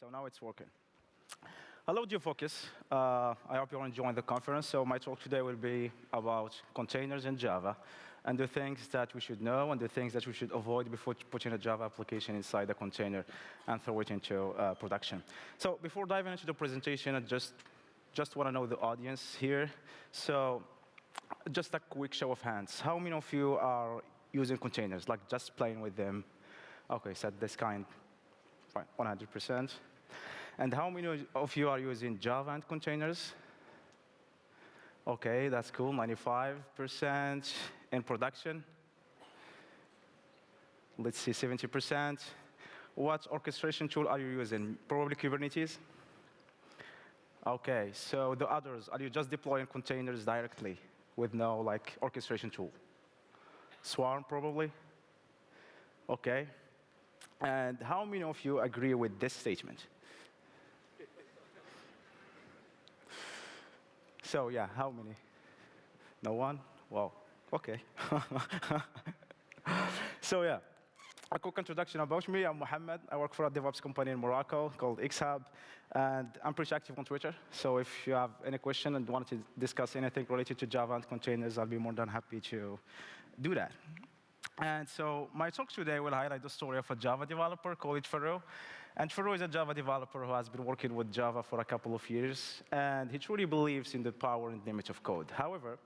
So now it's working. Hello, GeoFocus. I hope you're enjoying the conference. So my talk today will be about containers in Java and the things that we should know and the things that we should avoid before putting a Java application inside a container and throw it into production. So before diving into the presentation, I just want to know the audience here. So just a quick show of hands. How many of you are using containers, like just playing with them? OK, so this kind, fine, 100%. And how many of you are using Java and containers? OK, that's cool, 95%. In production? Let's see, 70%. What orchestration tool are you using? Probably Kubernetes? OK, so the others, are you just deploying containers directly with no like orchestration tool? Swarm, probably? OK. And how many of you agree with this statement? So yeah, how many? No one? Wow. OK. So yeah, a quick introduction about me. I'm Mohammed. I work for a DevOps company in Morocco called XHub. And I'm pretty active on Twitter. So if you have any question and want to discuss anything related to Java and containers, I'll be more than happy to do that. And so my talk today will highlight the story of a Java developer called Farouk. And Farouk is a Java developer who has been working with Java for a couple of years. And he truly believes in the power and limit of code. However,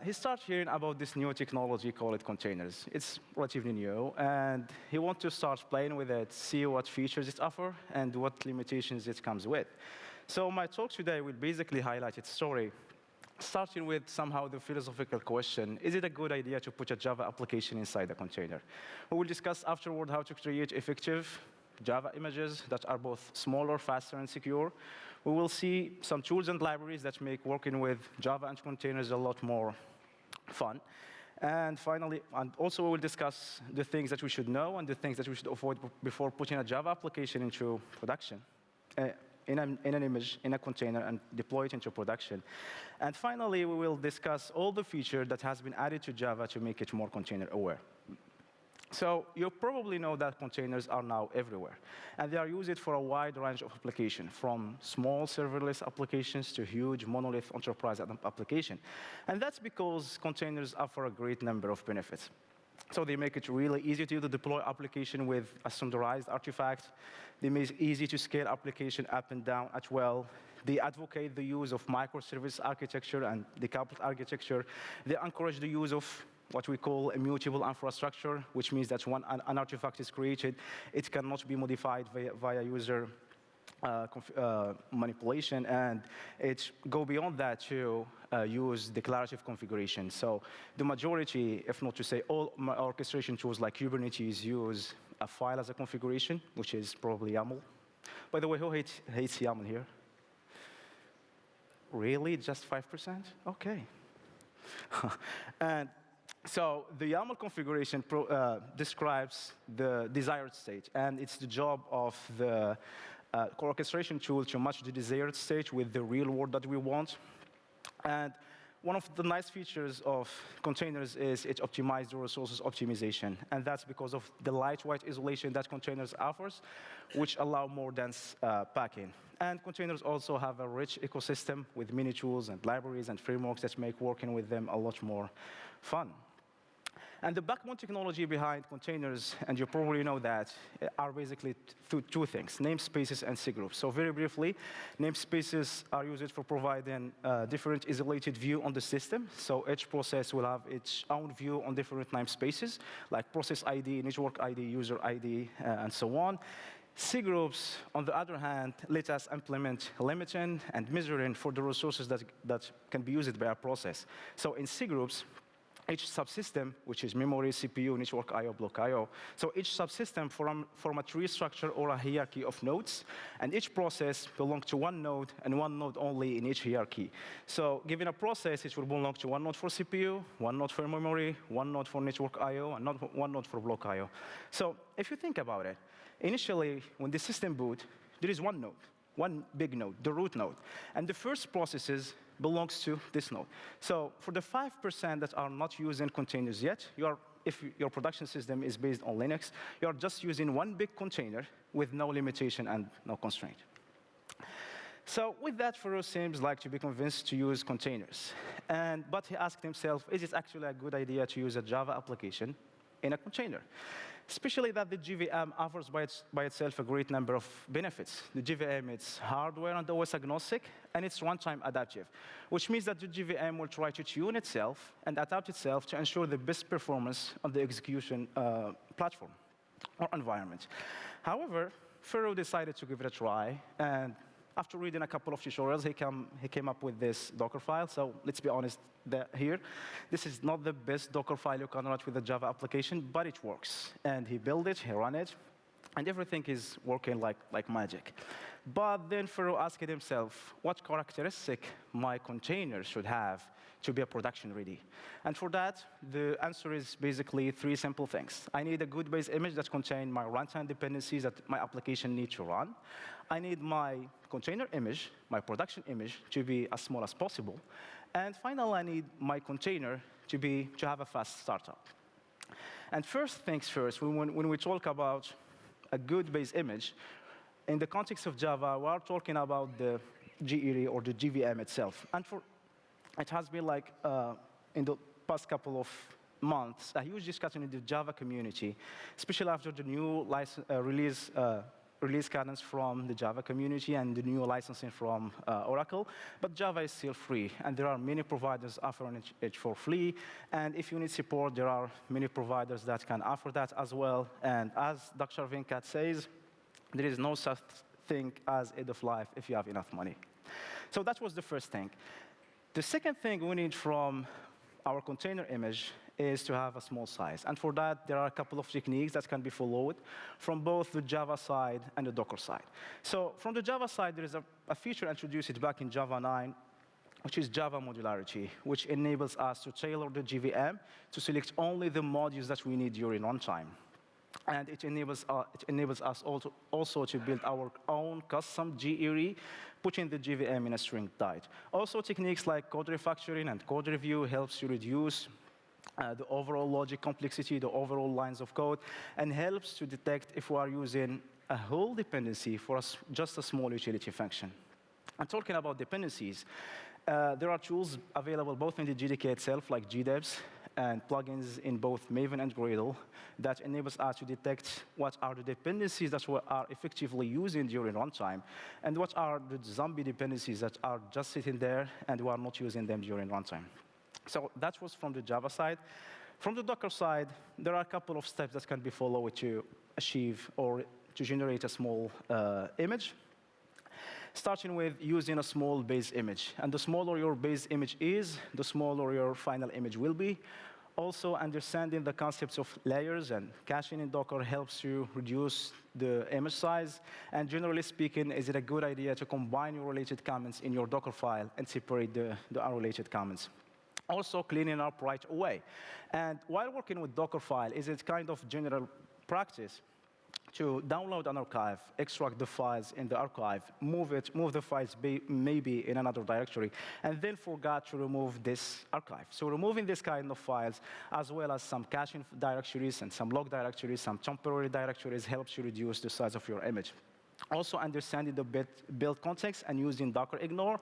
he started hearing about this new technology called containers. It's relatively new. And he wants to start playing with it, see what features it offers, and what limitations it comes with. So my talk today will basically highlight its story, starting with somehow the philosophical question, is it a good idea to put a Java application inside a container? We will discuss afterward how to create effective Java images that are both smaller, faster, and secure. We will see some tools and libraries that make working with Java and containers a lot more fun. And finally, and also we will discuss the things that we should know and the things that we should avoid before putting a Java application into production. In an image, in a container, and deploy it into production. And finally, we will discuss all the features that has been added to Java to make it more container-aware. So you probably know that containers are now everywhere. And they are used for a wide range of applications, from small serverless applications to huge monolith enterprise applications. And that's because containers offer a great number of benefits. So they make it really easy to deploy application with a standardized artifact. They make it easy to scale application up and down as well. They advocate the use of microservice architecture and decoupled architecture. They encourage the use of what we call immutable infrastructure, which means that when an artifact is created, it cannot be modified via user manipulation, and it go beyond that to use declarative configuration. So the majority, if not to say all orchestration tools like Kubernetes use a file as a configuration, which is probably YAML. By the way, who hates YAML here? Really? Just 5%? OK. And so the YAML configuration describes the desired state, and it's the job of the orchestration tool to match the desired state with the real world that we want. And one of the nice features of containers is it optimizes the resources optimization. And that's because of the lightweight isolation that containers offers, which allow more dense packing. And containers also have a rich ecosystem with many tools and libraries and frameworks that make working with them a lot more fun. And the backbone technology behind containers, and you probably know that, are basically two things, namespaces and cgroups. So very briefly, namespaces are used for providing different isolated view on the system. So each process will have its own view on different namespaces, like process ID, network ID, user ID, and so on. Cgroups, on the other hand, let us implement limiting and measuring for the resources that can be used by a process. So in cgroups, each subsystem, which is memory, CPU, network I/O, block I/O. So each subsystem form a tree structure or a hierarchy of nodes, and each process belongs to one node and one node only in each hierarchy. So given a process, it will belong to one node for CPU, one node for memory, one node for network I/O, and one node for block I/O. So if you think about it, initially, when the system boot, there is one node. One big node, the root node. And the first processes belongs to this node. So for the 5% that are not using containers yet, you are if your production system is based on Linux, you're just using one big container with no limitation and no constraint. So with that, Farouz seems like to be convinced to use containers. But he asked himself, is it actually a good idea to use a Java application in a container? Especially that the JVM offers by itself a great number of benefits. The JVM is hardware and OS agnostic, and it's runtime adaptive, which means that the JVM will try to tune itself and adapt itself to ensure the best performance on the execution platform or environment. However, Farouz decided to give it a try, and after reading a couple of tutorials, he came up with this Docker file. So let's be honest here. This is not the best Docker file you can write with a Java application, but it works. And he built it, he ran it, and everything is working like magic. But then Farouz asked himself, what characteristic my container should have to be a production ready? And for that, the answer is basically three simple things. I need a good base image that contains my runtime dependencies that my application needs to run. I need my container image, my production image, to be as small as possible. And finally, I need my container to have a fast startup. And first things first, when we talk about a good base image, in the context of Java, we are talking about the GERE or the JVM itself. And it has been like, in the past couple of months, a huge discussion in the Java community, especially after the new release cadence from the Java community and the new licensing from Oracle. But Java is still free, and there are many providers offering it for free. And if you need support, there are many providers that can offer that as well. And as Dr. Venkat says, there is no such thing as end of life if you have enough money. So that was the first thing. The second thing we need from our container image is to have a small size. And for that, there are a couple of techniques that can be followed from both the Java side and the Docker side. So from the Java side, there is a feature introduced back in Java 9, which is Java modularity, which enables us to tailor the JVM to select only the modules that we need during runtime. And it enables us also to build our own custom GERE, putting the JVM in a string type. Also, techniques like code refactoring and code review helps you reduce the overall logic complexity, the overall lines of code, and helps to detect if we are using a whole dependency for just a small utility function. And talking about dependencies, there are tools available both in the JDK itself, like GDEBs, and plugins in both Maven and Gradle that enables us to detect what are the dependencies that we are effectively using during runtime, and what are the zombie dependencies that are just sitting there and we are not using them during runtime. So that was from the Java side. From the Docker side, there are a couple of steps that can be followed to achieve or to generate a small image, starting with using a small base image. And the smaller your base image is, the smaller your final image will be. Also, understanding the concepts of layers and caching in Docker helps you reduce the image size. And generally speaking, is it a good idea to combine your related comments in your Docker file and separate the unrelated comments? Also, cleaning up right away. And while working with Docker file, is it kind of general practice to download an archive, extract the files in the archive, move the files maybe in another directory, and then forgot to remove this archive. So removing this kind of files, as well as some caching directories and some log directories, some temporary directories, helps you reduce the size of your image. Also, understanding the build context and using Docker ignore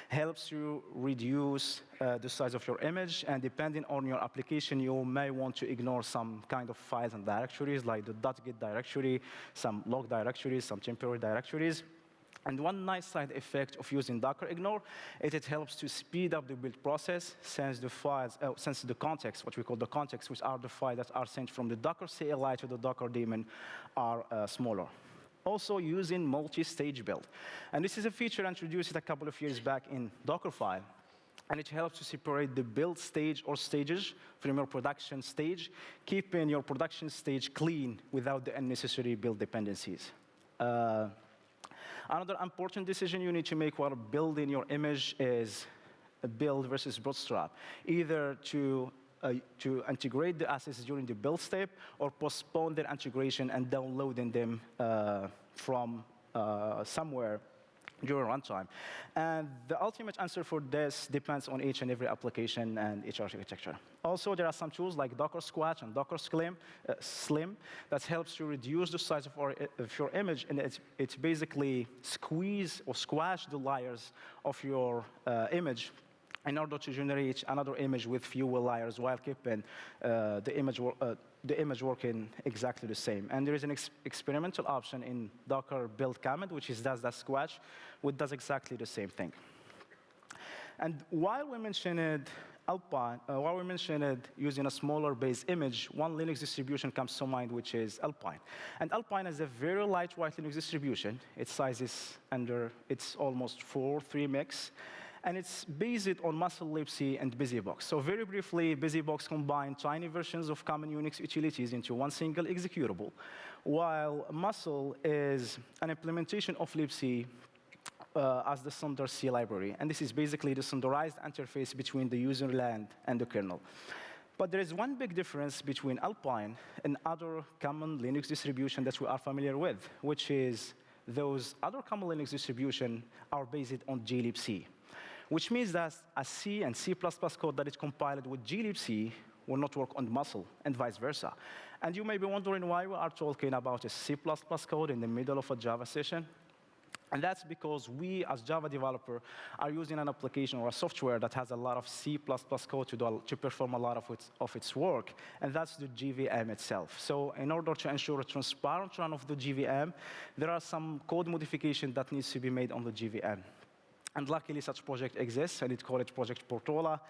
helps you reduce the size of your image. And depending on your application, you may want to ignore some kind of files and directories, like the .git directory, some log directories, some temporary directories. And one nice side effect of using Docker ignore is it helps to speed up the build process, since the context, what we call the context, which are the files that are sent from the Docker CLI to the Docker daemon, are smaller. Also, using multi-stage build. And this is a feature introduced a couple of years back in Dockerfile. And it helps to separate the build stage or stages from your production stage, keeping your production stage clean without the unnecessary build dependencies. Another important decision you need to make while building your image is a build versus bootstrap. Either to integrate the assets during the build step, or postpone their integration and downloading them from somewhere during runtime. And the ultimate answer for this depends on each and every application and each architecture. Also, there are some tools like Docker Squash and Docker Slim that helps you reduce the size of your image, and it's basically squash the layers of your image in order to generate another image with fewer layers while keeping the image working exactly the same. And there is an experimental option in Docker BuildKit, which does that squash, which does exactly the same thing. And while we mentioned Alpine, while we mentioned using a smaller base image, one Linux distribution comes to mind, which is Alpine. And Alpine is a very lightweight Linux distribution. Its size is it's almost 3 megs. And it's based on Muscle, libc, and BusyBox. So very briefly, BusyBox combines tiny versions of common Unix utilities into one single executable, while Muscle is an implementation of libc as the standard C library. And this is basically the standardized interface between the user land and the kernel. But there is one big difference between Alpine and other common Linux distributions that we are familiar with, which is those other common Linux distributions are based on glibc, which means that a C and C++ code that is compiled with glibc will not work on Muscle, and vice versa. And you may be wondering why we are talking about a C++ code in the middle of a Java session. And that's because we, as Java developer, are using an application or a software that has a lot of C++ code to perform a lot of its work, and that's the JVM itself. So in order to ensure a transparent run of the JVM, there are some code modifications that needs to be made on the JVM. And luckily, such project exists, and it's called Project Portola.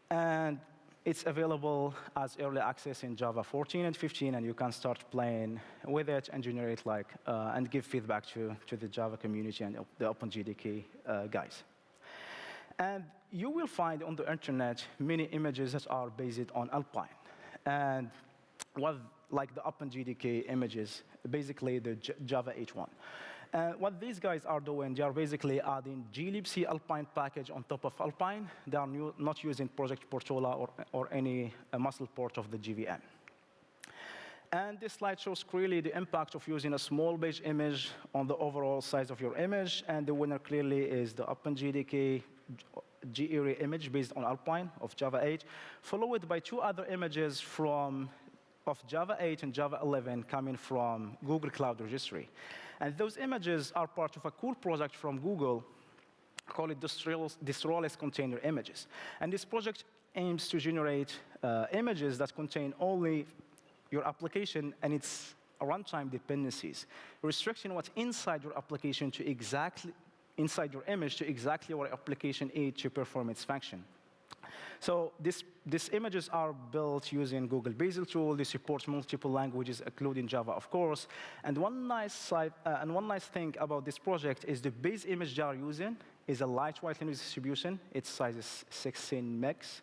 And it's available as early access in Java 14 and 15, and you can start playing with it and generate and give feedback to the Java community and the OpenJDK guys. And you will find on the internet many images that are based on Alpine. And like the OpenJDK images, basically the Java 8.1. What these guys are doing, they are basically adding glibc Alpine package on top of Alpine. They are not using Project Portola or any muscle port of the JVM. And this slide shows clearly the impact of using a small base image on the overall size of your image. And the winner clearly is the OpenJDK G-area image based on Alpine of Java 8, followed by 2 other images of Java 8 and Java 11 coming from Google Cloud Registry. And those images are part of a cool project from Google called Distroless Container Images. And this project aims to generate images that contain only your application and its runtime dependencies, restricting what's inside your application to inside your image to exactly what application needs to perform its function. So these images are built using Google Bazel tool. They support multiple languages, including Java, of course. And one nice thing about this project is the base image they are using is a lightweight Linux distribution. Its size is 16 megs,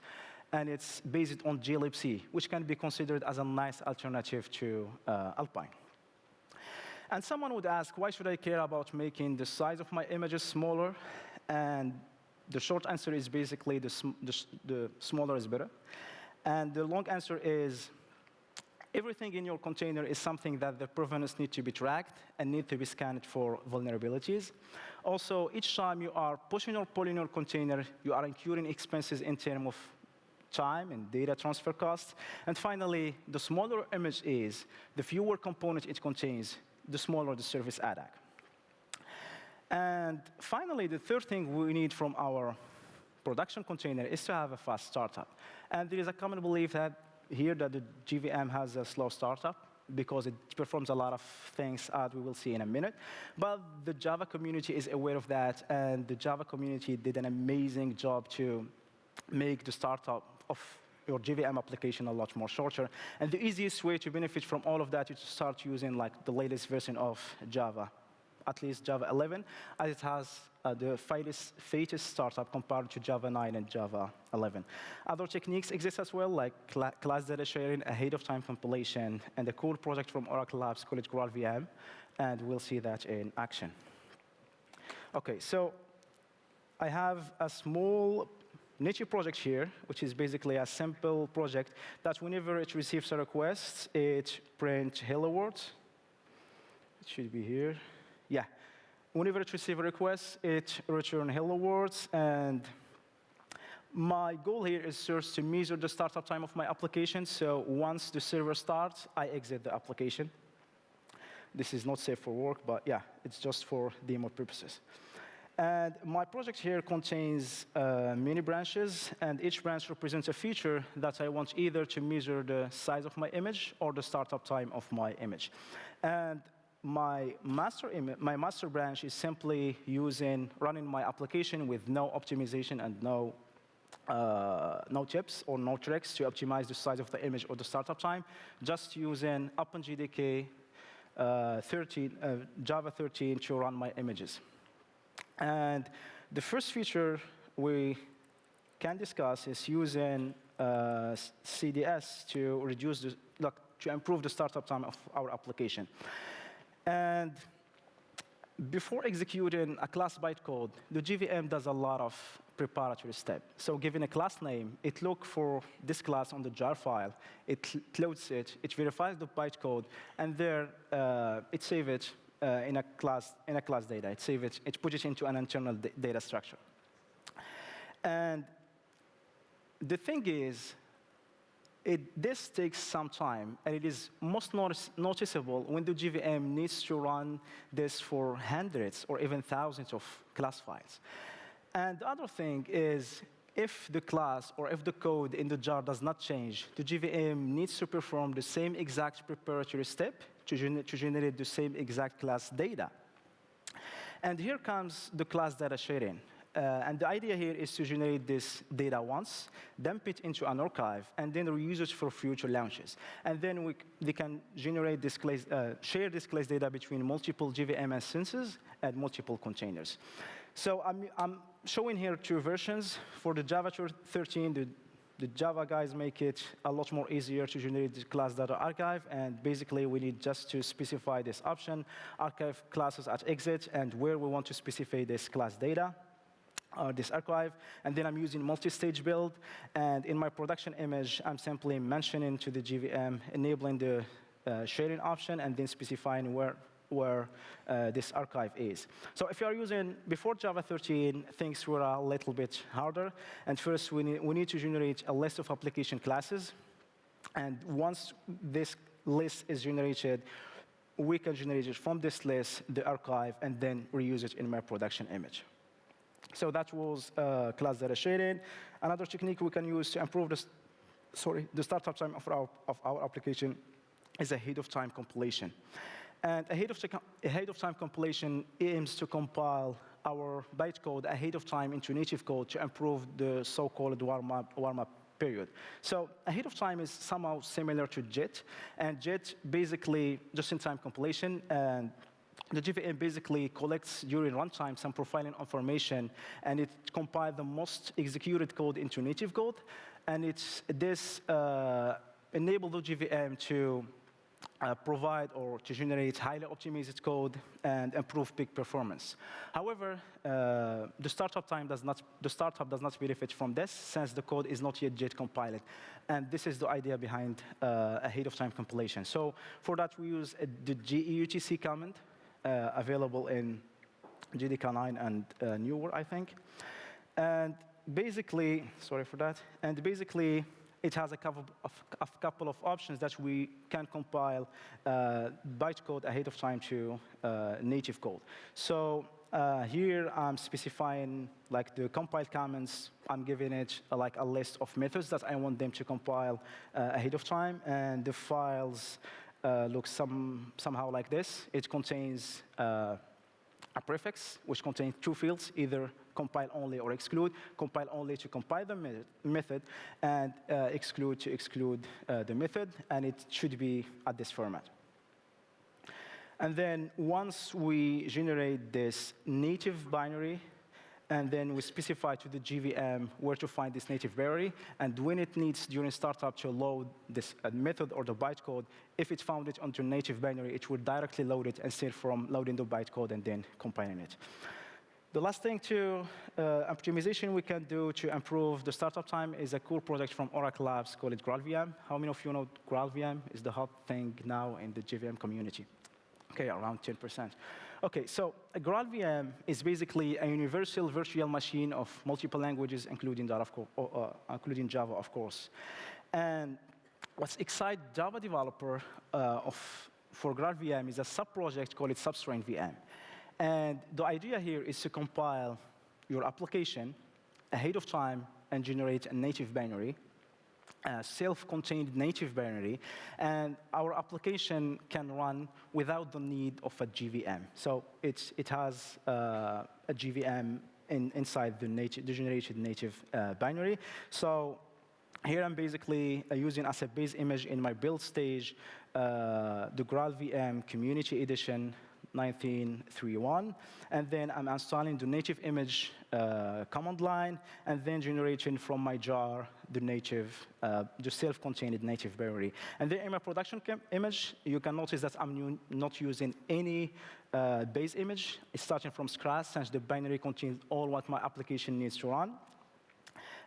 and it's based on glibc, which can be considered as a nice alternative to Alpine. And someone would ask, why should I care about making the size of my images smaller? And the short answer is basically the smaller is better. And the long answer is everything in your container is something that the provenance need to be tracked and need to be scanned for vulnerabilities. Also, each time you are pushing or pulling your container, you are incurring expenses in terms of time and data transfer costs. And finally, the smaller image is, the fewer components it contains, the smaller the service attack. And finally, the third thing we need from our production container is to have a fast startup. And there is a common belief that the JVM has a slow startup because it performs a lot of things, as we will see in a minute. But the Java community is aware of that, and the Java community did an amazing job to make the startup of your JVM application a lot more shorter. And the easiest way to benefit from all of that is to start using the latest version of Java, at least Java 11, as it has the fastest startup compared to Java 9 and Java 11. Other techniques exist as well, like class data sharing, ahead of time compilation, and a cool project from Oracle Labs called GraalVM, and we'll see that in action. OK, so I have a small niche project here, which is basically a simple project that whenever it receives a request, it prints hello world. It should be here. Yeah. whenever it receives a request, it returns hello words. And my goal here is first to measure the startup time of my application. So once the server starts, I exit the application. This is not safe for work, but yeah, it's just for demo purposes. And my project here contains many branches, and each branch represents a feature that I want either to measure the size of my image or the startup time of my image. And my master branch is simply running my application with no optimization and no tips or no tricks to optimize the size of the image or the startup time, just using OpenJDK 13, Java 13 to run my images. And the first feature we can discuss is using CDS to to improve the startup time of our application. And before executing a class bytecode, the JVM does a lot of preparatory steps. So given a class name, it looks for this class on the jar file, it loads it, it verifies the bytecode, and there it saves it in a class data. It saves it, it puts it into an internal data structure. And the thing is, this takes some time, and it is most noticeable when the JVM needs to run this for hundreds or even thousands of class files. And the other thing is, if the class or if the code in the jar does not change, the JVM needs to perform the same exact preparatory step to generate the same exact class data. And here comes the class data sharing. And the idea here is to generate this data once, dump it into an archive, and then reuse it for future launches. And then they can generate this class, share this class data between multiple JVM instances and multiple containers. So I'm showing here two versions. For the Java 13, the Java guys make it a lot more easier to generate the class data archive. And basically, we need just to specify this option, archive classes at exit, and where we want to specify this class data. This archive, and then I'm using multi-stage build, and in my production image, I'm simply mentioning to the JVM, enabling the sharing option, and then specifying where this archive is. So if you are using, before Java 13, things were a little bit harder, and first we need to generate a list of application classes, and once this list is generated, we can generate it from this list, the archive, and then reuse it in my production image. So that was class data sharing. Another technique we can use to improve the startup time of our application is ahead of time compilation. And ahead of time compilation aims to compile our bytecode ahead of time into native code to improve the so-called warm-up period. So ahead of time is somehow similar to JIT, and JIT basically just-in-time compilation, and the JVM basically collects during runtime some profiling information, and it compiles the most executed code into native code, and this enables the JVM to provide or to generate highly optimized code and improve peak performance. However, the startup does not benefit from this, since the code is not yet compiled, and this is the idea behind ahead of time compilation. So for that, we use the GEUTC command. Available in JDK 9 and newer, I think. And basically, sorry for that. And basically, it has a couple of options that we can compile bytecode ahead of time to native code. So here I'm specifying like the compile commands. I'm giving it like a list of methods that I want them to compile ahead of time, and the files looks somehow like this. It contains a prefix, which contains two fields, either compile only or exclude. Compile only to compile the method, and exclude to exclude the method, and it should be at this format. And then once we generate this native binary, and then we specify to the JVM where to find this native binary, and when it needs during startup to load this method or the bytecode, if it found it onto native binary, it would directly load it instead from loading the bytecode and then compiling it. The last thing optimization we can do to improve the startup time is a cool project from Oracle Labs called GraalVM. How many of you know GraalVM is the hot thing now in the JVM community? Okay, around 10%. OK, so a GraalVM is basically a universal virtual machine of multiple languages, including Java, of course. And what's exciting Java developer for GraalVM is a sub-project called Substrain VM. And the idea here is to compile your application ahead of time and generate a native binary, a self-contained native binary, and our application can run without the need of a GVM. So it has a GVM inside the generated native binary. So here I'm basically using as a base image in my build stage the GraalVM Community Edition 19.3.1, and then I'm installing the native image command line, and then generating from my jar the self-contained native binary. And then in my production image, you can notice that I'm not using any base image. It's starting from scratch, since the binary contains all what my application needs to run,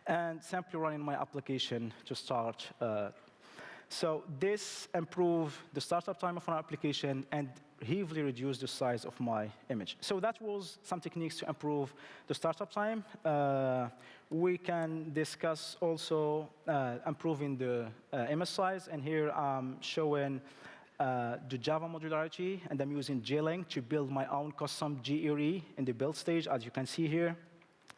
and simply running my application to start. So this improves the startup time of our application and heavily reduce the size of my image. So that was some techniques to improve the startup time. We can discuss also improving the image size. And here I'm showing the Java modularity, and I'm using JLink to build my own custom GRE in the build stage, as you can see here.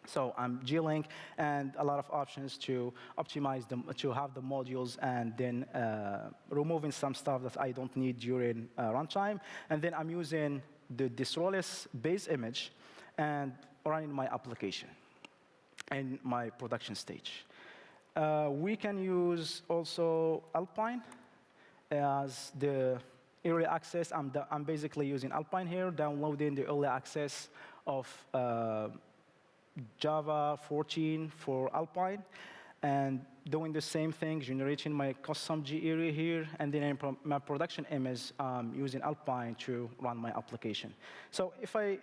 So I'm JLink, and a lot of options to optimize them, to have the modules, and then removing some stuff that I don't need during runtime. And then I'm using the Distroless base image and running my application in my production stage. We can use also Alpine as the early access. I'm basically using Alpine here, downloading the early access of Java 14 for Alpine, and doing the same thing, generating my custom GRE here, and then in my production image, using Alpine to run my application. So if I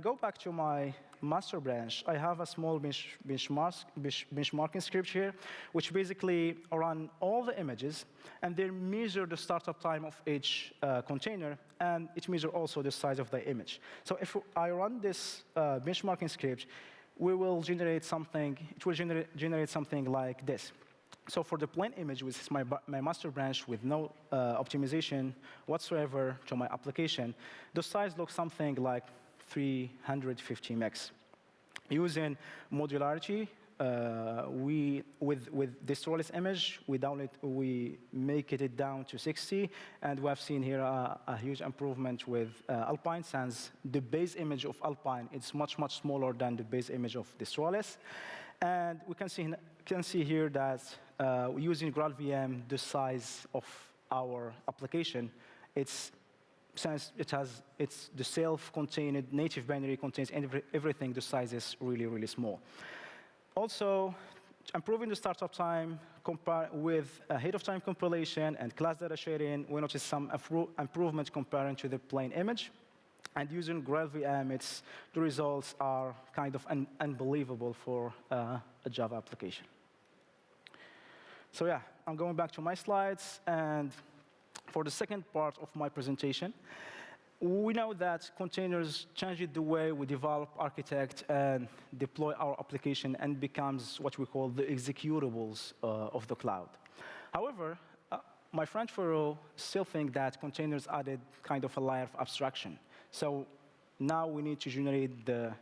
go back to my master branch, I have a small benchmarking script here, which basically run all the images, and they measure the startup time of each container, and it measures also the size of the image. So if I run this benchmarking script, we will generate something. It will generate something like this. So for the plain image, which is my master branch with no optimization whatsoever to my application, the size looks something like 350 megs. Using modularity, with Distroless image, we make it down to 60, and we have seen here a huge improvement with Alpine, since the base image of Alpine is much smaller than the base image of Distroless. And we can see here that using GraalVM, the size of our application, since it's the self-contained native binary contains everything, the size is really small. Also, improving the startup time with ahead of time compilation and class data sharing, we notice some improvement comparing to the plain image. And using GraalVM, the results are kind of unbelievable for a Java application. So yeah, I'm going back to my slides, and for the second part of my presentation, we know that containers changed the way we develop, architect, and deploy our application, and becomes what we call the executables of the cloud. However, my friend Faro still think that containers added kind of a layer of abstraction. So now we need to generate the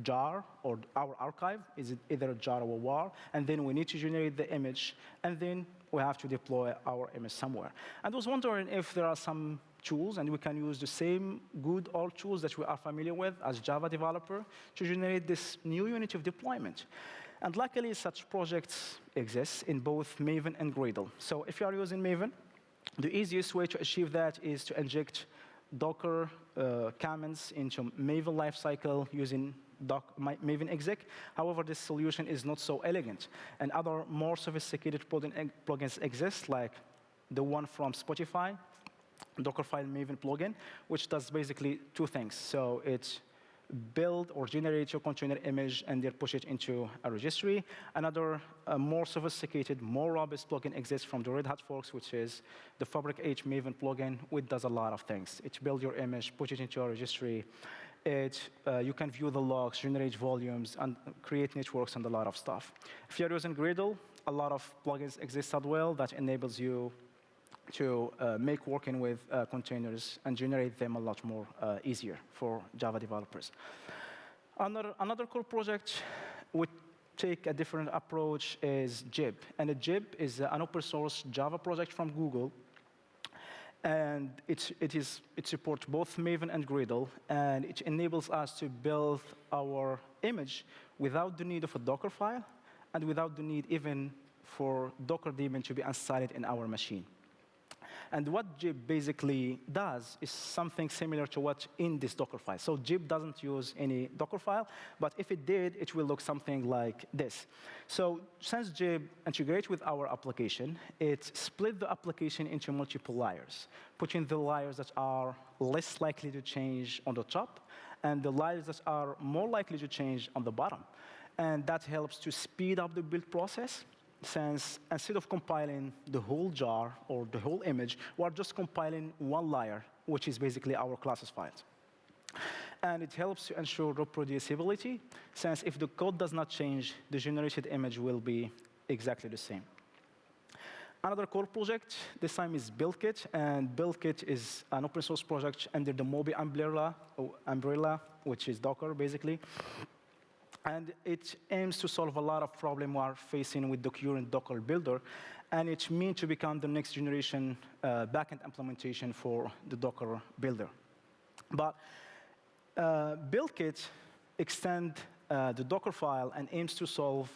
jar or our archive, is it either a jar or a var, and then we need to generate the image, and then we have to deploy our image somewhere. And I was wondering if there are some tools, and we can use the same good old tools that we are familiar with as Java developer to generate this new unit of deployment. And luckily, such projects exist in both Maven and Gradle. So if you are using Maven, the easiest way to achieve that is to inject Docker commands into Maven lifecycle using Maven exec. However, this solution is not so elegant. And other more sophisticated plugins exist, like the one from Spotify, Dockerfile Maven plugin, which does basically two things. So it build or generate your container image and then push it into a registry. Another more sophisticated, more robust plugin exists from the Red Hat folks, which is the Fabric H Maven plugin, which does a lot of things. It builds your image, push it into a registry. You can view the logs, generate volumes, and create networks and a lot of stuff. If you're using Gradle, a lot of plugins exist as well that enables you to make working with containers and generate them a lot more easier for Java developers. Another core project would take a different approach is Jibe. And Jibe is an open source Java project from Google. And it supports both Maven and Gradle. And it enables us to build our image without the need of a Docker file and without the need even for Docker daemon to be installed in our machine. And what Jibe basically does is something similar to what's in this Docker file. So Jibe doesn't use any Docker file, but if it did, it will look something like this. So since Jibe integrates with our application, it split the application into multiple layers, putting the layers that are less likely to change on the top, and the layers that are more likely to change on the bottom. And that helps to speed up the build process, since instead of compiling the whole jar or the whole image, we're just compiling one layer, which is basically our classes files. And it helps to ensure reproducibility, since if the code does not change, the generated image will be exactly the same. Another core project, this time is BuildKit, and BuildKit is an open source project under the Moby umbrella, which is Docker, basically. And it aims to solve a lot of problems we are facing with the current Docker builder, and it's meant to become the next generation backend implementation for the Docker builder. But BuildKit extends the Docker file and aims to solve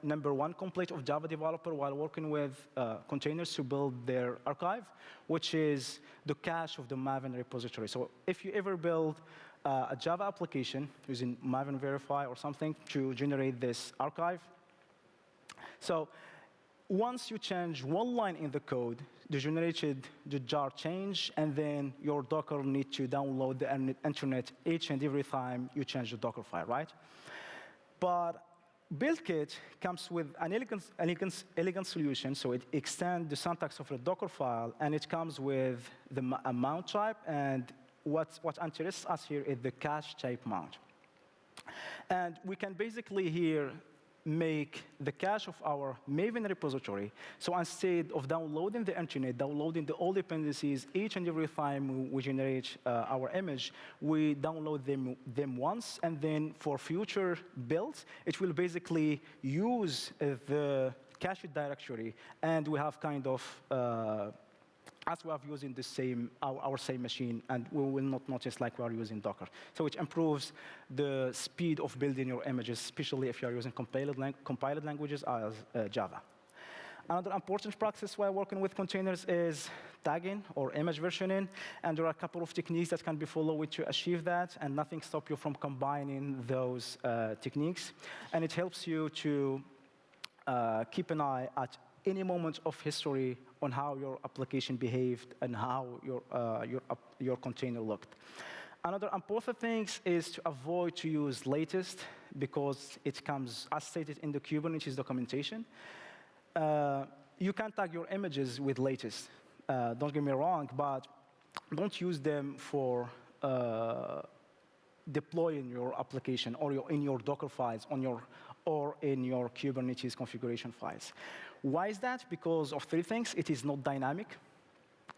number one complaint of Java developer while working with containers to build their archive, which is the cache of the Maven repository. So if you ever build a Java application using Maven Verify or something to generate this archive. So once you change one line in the code, the jar change, and then your Docker needs to download the internet each and every time you change the Docker file, right? But BuildKit comes with an elegant solution, so it extends the syntax of the Docker file, and it comes with the mount type, and what interests us here is the cache type mount. And we can basically here make the cache of our Maven repository. So instead of downloading the internet, downloading the all dependencies each and every time we generate our image, we download them once, and then for future builds, it will basically use the cache directory, and we have kind of as we are using our same machine, and we will not notice like we are using Docker. So it improves the speed of building your images, especially if you are using compiled languages as Java. Another important practice while working with containers is tagging or image versioning, and there are a couple of techniques that can be followed to achieve that, and nothing stops you from combining those techniques. And it helps you to keep an eye at any moment of history on how your application behaved and how your container looked. Another important thing is to avoid to use latest, because it comes as stated in the Kubernetes documentation. You can tag your images with latest. Don't get me wrong, but don't use them for deploying your application or in your Docker files or in your Kubernetes configuration files. Why is that? Because of three things. It is not dynamic.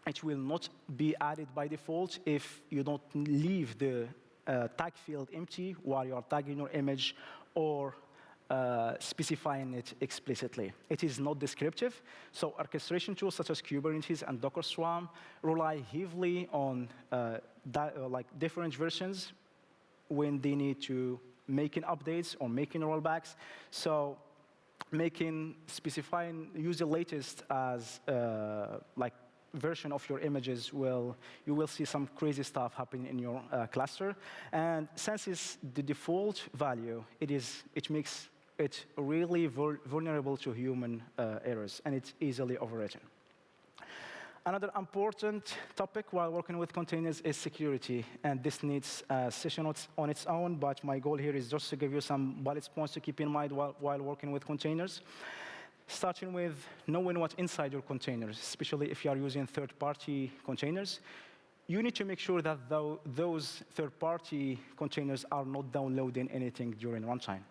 It will not be added by default if you don't leave the tag field empty while you are tagging your image or specifying it explicitly. It is not descriptive. So orchestration tools such as Kubernetes and Docker Swarm rely heavily on different versions when they need to making updates or making rollbacks. So specifying use the latest as version of your images you will see some crazy stuff happening in your cluster. And since it's the default value, it makes it really vulnerable to human errors, and it's easily overwritten. Another important topic while working with containers is security, and this needs a session on its own, but my goal here is just to give you some bullet points to keep in mind while working with containers. Starting with knowing what's inside your containers, especially if you are using third-party containers. You need to make sure that those third-party containers are not downloading anything during runtime.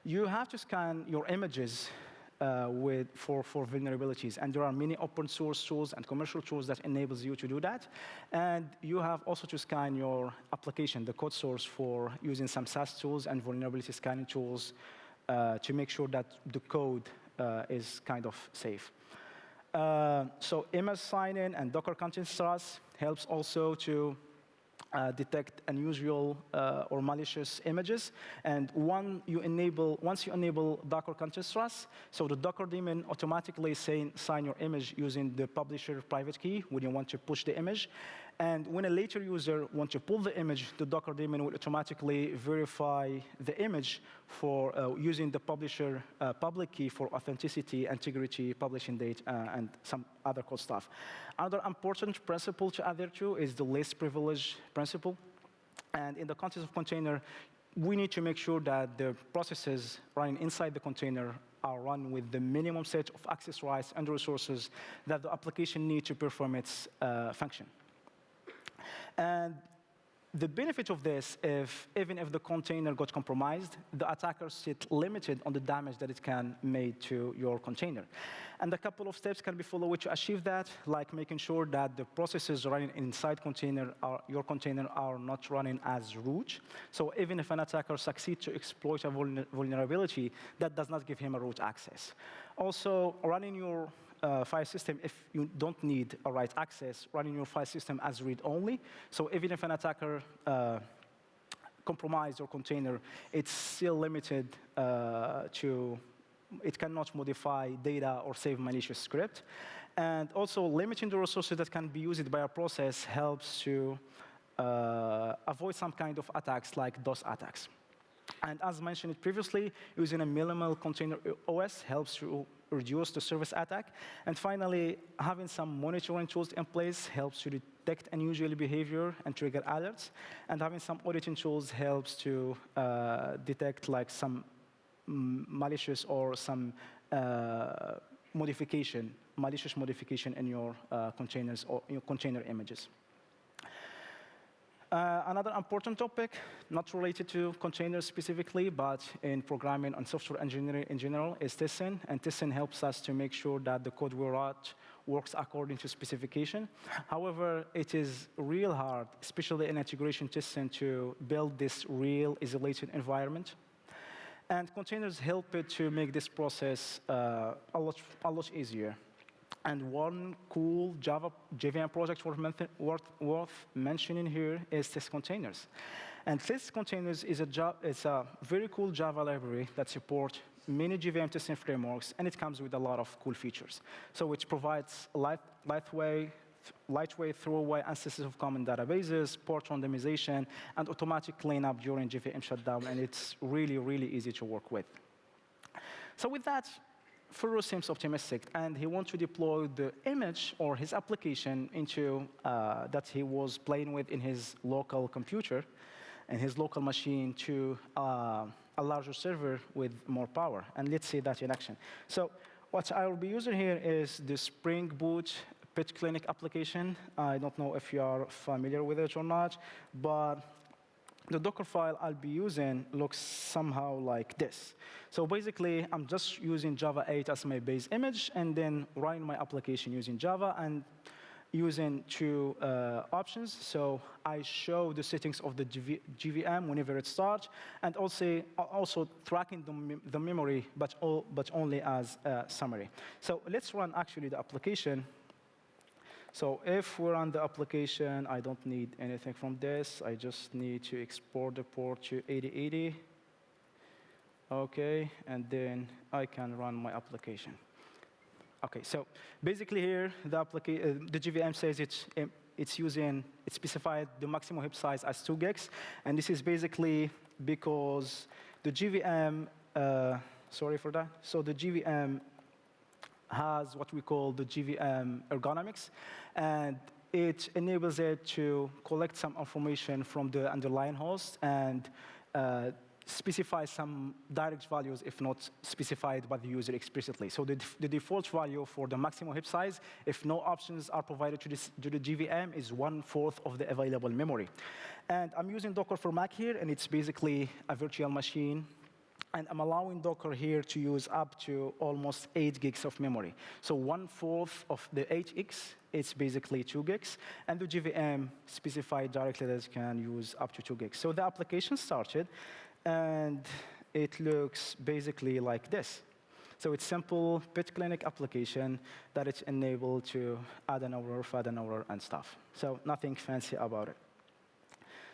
You have to scan your images for vulnerabilities. And there are many open source tools and commercial tools that enables you to do that. And you have also to scan your application, the code source, for using some SaaS tools and vulnerability scanning tools to make sure that the code is kind of safe. So image sign-in and Docker content trust helps also to detect unusual or malicious images. And once you enable Docker content trust, so the Docker daemon automatically sign your image using the publisher private key when you want to push the image. And when a later user wants to pull the image, the Docker daemon will automatically verify the image for using the publisher public key for authenticity, integrity, publishing date, and some other cool stuff. Another important principle to add there too is the least privilege principle. And in the context of container, we need to make sure that the processes running inside the container are run with the minimum set of access rights and resources that the application needs to perform its function. And the benefit of this, even if the container got compromised, the attacker sit limited on the damage that it can make to your container. And a couple of steps can be followed to achieve that, like making sure that the processes running inside your container are not running as root. So even if an attacker succeeds to exploit a vulnerability, that does not give him a root access. Also, running your file system, if you don't need a write access, running your file system as read-only. So even if an attacker compromises your container, it's still limited it cannot modify data or save malicious script. And also limiting the resources that can be used by a process helps to avoid some kind of attacks like DOS attacks. And as mentioned previously, using a minimal container OS helps to reduce the service attack. And finally, having some monitoring tools in place helps to detect unusual behavior and trigger alerts. And having some auditing tools helps to detect like some malicious or some malicious modification in your containers or your container images. Another important topic, not related to containers specifically, but in programming and software engineering in general, is testing. And testing helps us to make sure that the code we write works according to specification. However, it is real hard, especially in integration testing, to build this real isolated environment. And containers help it to make this process a lot easier. And one cool JVM project worth mentioning here is test containers. And test containers is a very cool Java library that supports many JVM testing frameworks, and it comes with a lot of cool features. So it provides lightweight throwaway instances of common databases, port randomization, and automatic cleanup during JVM shutdown, and it's really, really easy to work with. So with that, Furo seems optimistic, and he wants to deploy the image or his application into that he was playing with in his local computer and his local machine to a larger server with more power. And let's see that in action. So what I will be using here is the Spring Boot Pit Clinic application. I don't know if you are familiar with it or not, but the Docker file I'll be using looks somehow like this. So basically, I'm just using Java 8 as my base image, and then running my application using Java and using two options. So I show the settings of the JVM whenever it starts, and also tracking the memory, but only as a summary. So let's run actually the application. So if we run the application, I don't need anything from this. I just need to export the port to 8080. OK, and then I can run my application. OK, so basically here, the JVM says it specified the maximum heap size as 2 gigs. And this is basically because the JVM, sorry for that. So the JVM has what we call the JVM ergonomics, and it enables it to collect some information from the underlying host and specify some direct values if not specified by the user explicitly. So the default value for the maximum heap size, if no options are provided to the JVM, is 1/4 of the available memory. And I'm using Docker for Mac here, and it's basically a virtual machine. And I'm allowing Docker here to use up to almost 8 gigs of memory. So 1/4 of the 8x, it's basically 2 gigs. And the JVM specified directly that it can use up to 2 gigs. So the application started, and it looks basically like this. So it's simple pit clinic application that it's enabled to add an hour, add an hour, and stuff. So nothing fancy about it.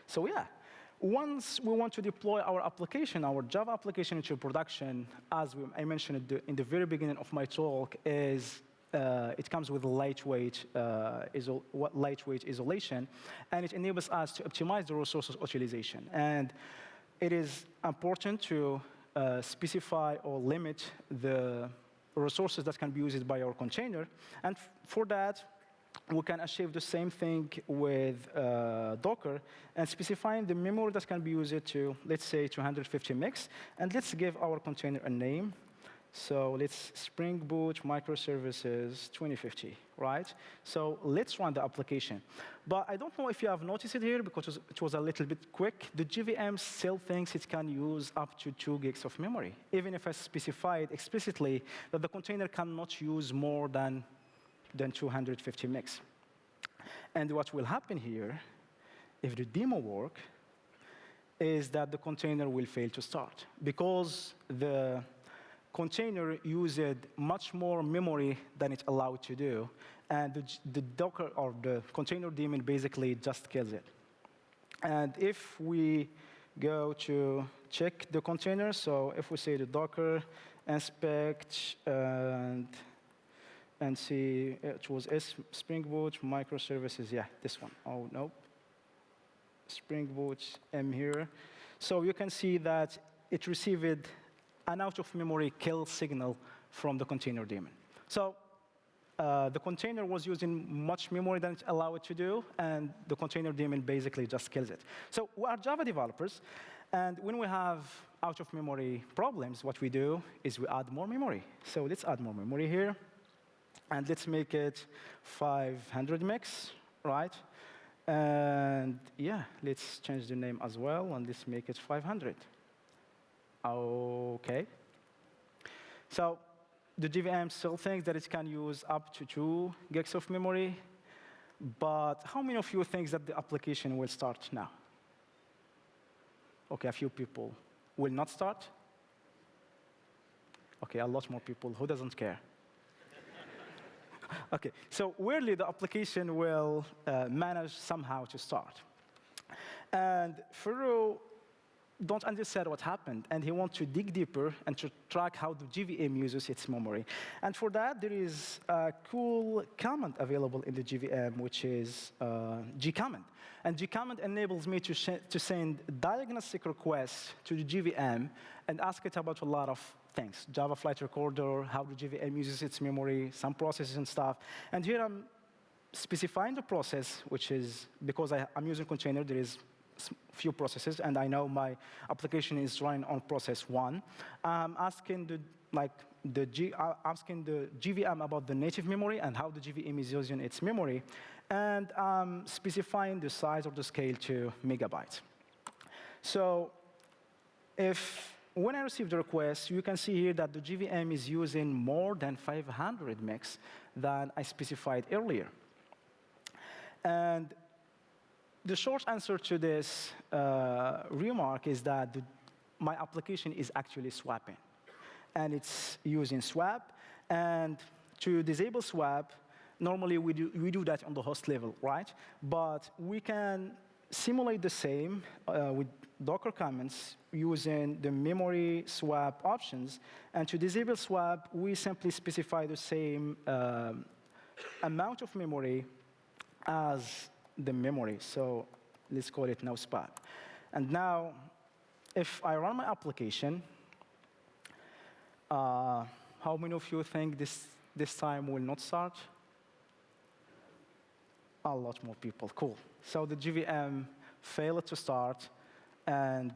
So yeah. Once we want to deploy our application, our Java application into production, as I mentioned in the very beginning of my talk, it comes with lightweight isolation, and it enables us to optimize the resources utilization. And it is important to specify or limit the resources that can be used by our container. And for that, we can achieve the same thing with Docker and specifying the memory that can be used to, let's say, 250 megs. And let's give our container a name. So let's Spring Boot microservices 2050, right? So let's run the application. But I don't know if you have noticed it here, because it was a little bit quick. The JVM still thinks it can use up to 2 gigs of memory, even if I specified explicitly that the container cannot use more than 250 megs. And what will happen here, if the demo works, is that the container will fail to start, because the container used much more memory than it's allowed to do, and the Docker or the container daemon basically just kills it. And if we go to check the container, so if we say the Docker inspect and see, it was Spring Boot microservices, yeah, this one. Oh, no. Spring Boot M here. So you can see that it received an out-of-memory kill signal from the container daemon. So the container was using much memory than it's allowed to do, and the container daemon basically just kills it. So we are Java developers, and when we have out-of-memory problems, what we do is we add more memory. So let's add more memory here. And let's make it 500 megs, right? And yeah, let's change the name as well, and let's make it 500. OK. So the JVM still thinks that it can use up to 2 gigs of memory. But how many of you think that the application will start now? OK, a few people. Will not start? OK, a lot more people. Who doesn't care? OK, so weirdly, the application will manage somehow to start. And Furu don't understand what happened, and he wants to dig deeper and to track how the JVM uses its memory. And for that, there is a cool command available in the JVM, which is gcommand. And gcommand enables me to send diagnostic requests to the JVM and ask it about a lot of things: Java flight recorder, how the JVM uses its memory, some processes and stuff. And here I'm specifying the process, which is, because I'm using container, there is few processes, and I know my application is running on process 1. I'm asking the JVM about the native memory and how the JVM is using its memory, and I'm specifying the size or the scale to megabytes. So when I receive the request, you can see here that the JVM is using more than 500 megs than I specified earlier. And the short answer to this remark is that my application is actually swapping. And it's using swap. And to disable swap, normally we do that on the host level, right? But we can simulate the same with Docker comments using the memory swap options. And to disable swap, we simply specify the same amount of memory as the memory. So let's call it now swap. And now, if I run my application, how many of you think this This time will not start. A lot more people, cool. So the JVM failed to start, and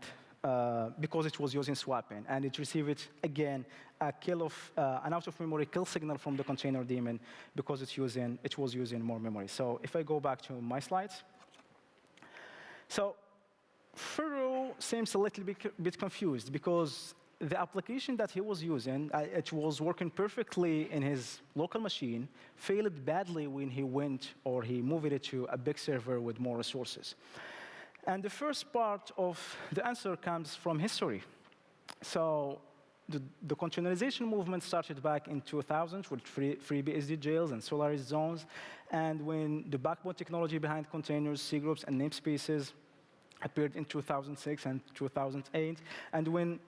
because it was using swapping, and it received, again, an out-of-memory kill signal from the container daemon because it was using more memory. So if I go back to my slides, so Furu seems a little bit confused because the application that he was using, it was working perfectly in his local machine, failed badly when he went or he moved it to a big server with more resources. And the first part of the answer comes from history. So the containerization movement started back in 2000 with FreeBSD jails and Solaris zones. And when the backbone technology behind containers, C groups, and namespaces appeared in 2006 and 2008, and when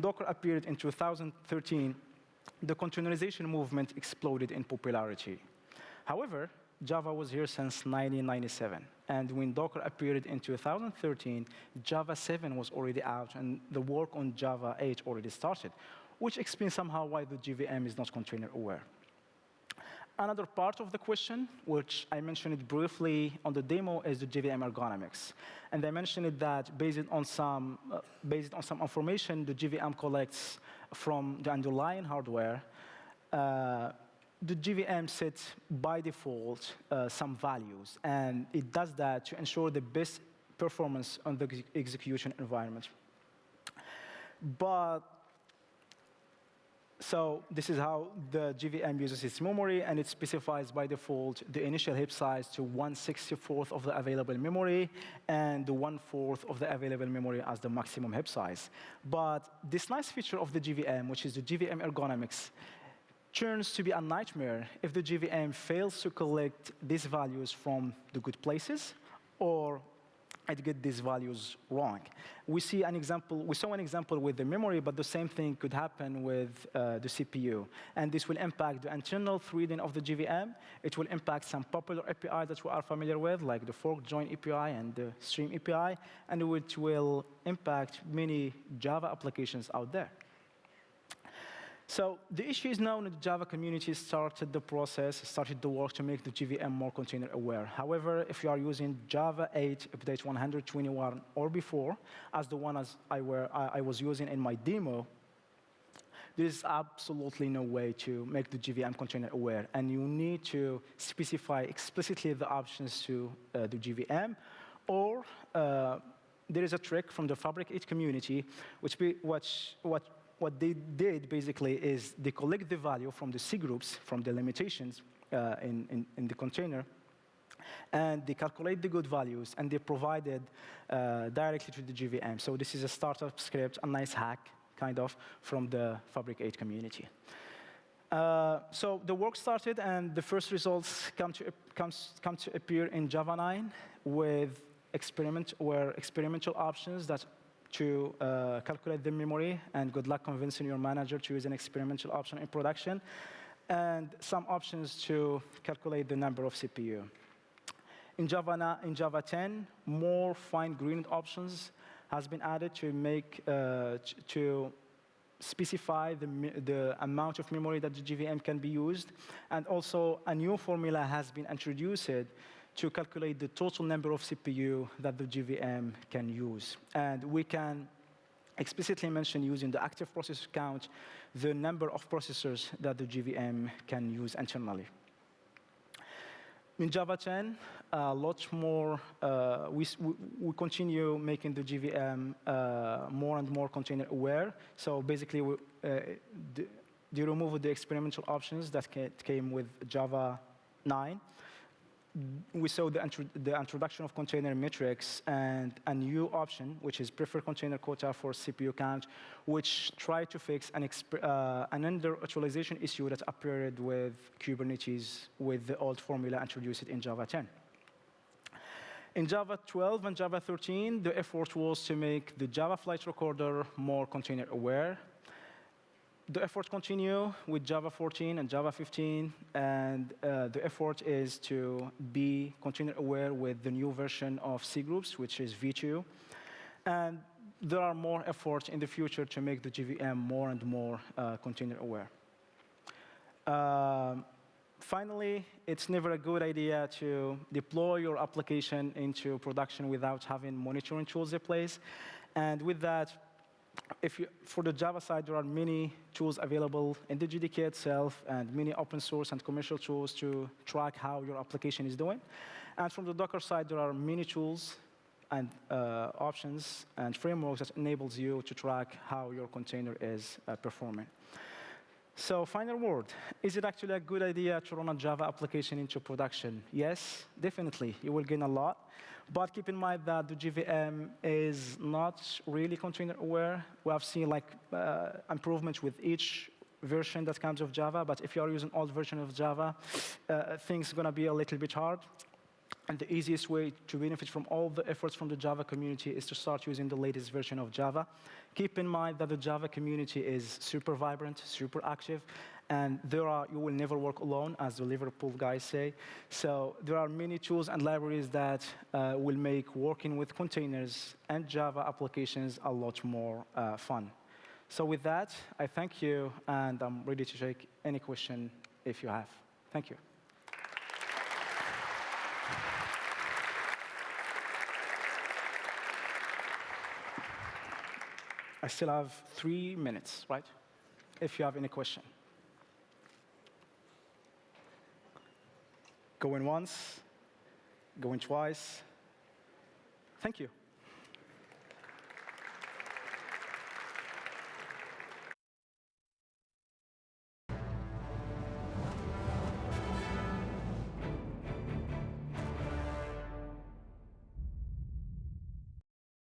Docker appeared in 2013, the containerization movement exploded in popularity. However, Java was here since 1997. And when Docker appeared in 2013, Java 7 was already out, and the work on Java 8 already started, which explains somehow why the JVM is not container aware. Another part of the question, which I mentioned briefly on the demo, is the JVM ergonomics. And I mentioned that based on some information the JVM collects from the underlying hardware, the JVM sets by default some values, and it does that to ensure the best performance on the execution environment. So this is how the JVM uses its memory, and it specifies by default the initial heap size to 1/64 of the available memory and the 1/4 of the available memory as the maximum heap size. But this nice feature of the JVM, which is the JVM ergonomics, turns to be a nightmare if the JVM fails to collect these values from the good places or it gets these values wrong. We saw an example with the memory, but the same thing could happen with the CPU. And this will impact the internal threading of the JVM. It will impact some popular API that we are familiar with, like the fork join API and the stream API, and it will impact many Java applications out there. So the issue is now that the Java community started the work to make the JVM more container aware. However, if you are using Java 8 update 121 or before, as the one I was using in my demo, there is absolutely no way to make the JVM container aware. And you need to specify explicitly the options to the JVM, or there is a trick from the Fabric 8 community, what they did basically is they collect the value from the C groups, from the limitations in the container, and they calculate the good values, and they provide it directly to the JVM. So this is a startup script, a nice hack, kind of, from the Fabric 8 community. So the work started, and the first results come to appear in Java 9 with experimental options that to calculate the memory, and good luck convincing your manager to use an experimental option in production, and some options to calculate the number of CPU. In Java 10, more fine-grained options has been added to specify the amount of memory that the JVM can be used, and also a new formula has been introduced to calculate the total number of CPU that the JVM can use. And we can explicitly mention, using the active processor count, the number of processors that the JVM can use internally. In Java 10, a lot more, we continue making the JVM more and more container aware. So basically, they removed the experimental options that came with Java 9. We saw the introduction of container metrics and a new option, which is preferred container quota for CPU count, which tried to fix an underutilization issue that appeared with Kubernetes with the old formula introduced in Java 10. In Java 12 and Java 13, the effort was to make the Java flight recorder more container aware. The effort continue with Java 14 and Java 15, and the effort is to be container aware with the new version of C groups, which is V2. And there are more efforts in the future to make the JVM more and more container aware. Finally, it's never a good idea to deploy your application into production without having monitoring tools in place. And with that, for the Java side, there are many tools available in the JDK itself and many open source and commercial tools to track how your application is doing. And from the Docker side, there are many tools and options and frameworks that enables you to track how your container is performing. So final word, is it actually a good idea to run a Java application into production? Yes, definitely. You will gain a lot. But keep in mind that the JVM is not really container aware. We have seen improvements with each version that comes of Java. But if you are using old version of Java, things are going to be a little bit hard. And the easiest way to benefit from all the efforts from the Java community is to start using the latest version of Java. Keep in mind that the Java community is super vibrant, super active, and you will never work alone, as the Liverpool guys say. So there are many tools and libraries that will make working with containers and Java applications a lot more fun. So with that, I thank you, and I'm ready to take any question if you have. Thank you. I still have 3 minutes, right? If you have any question. Going once, going twice. Thank you.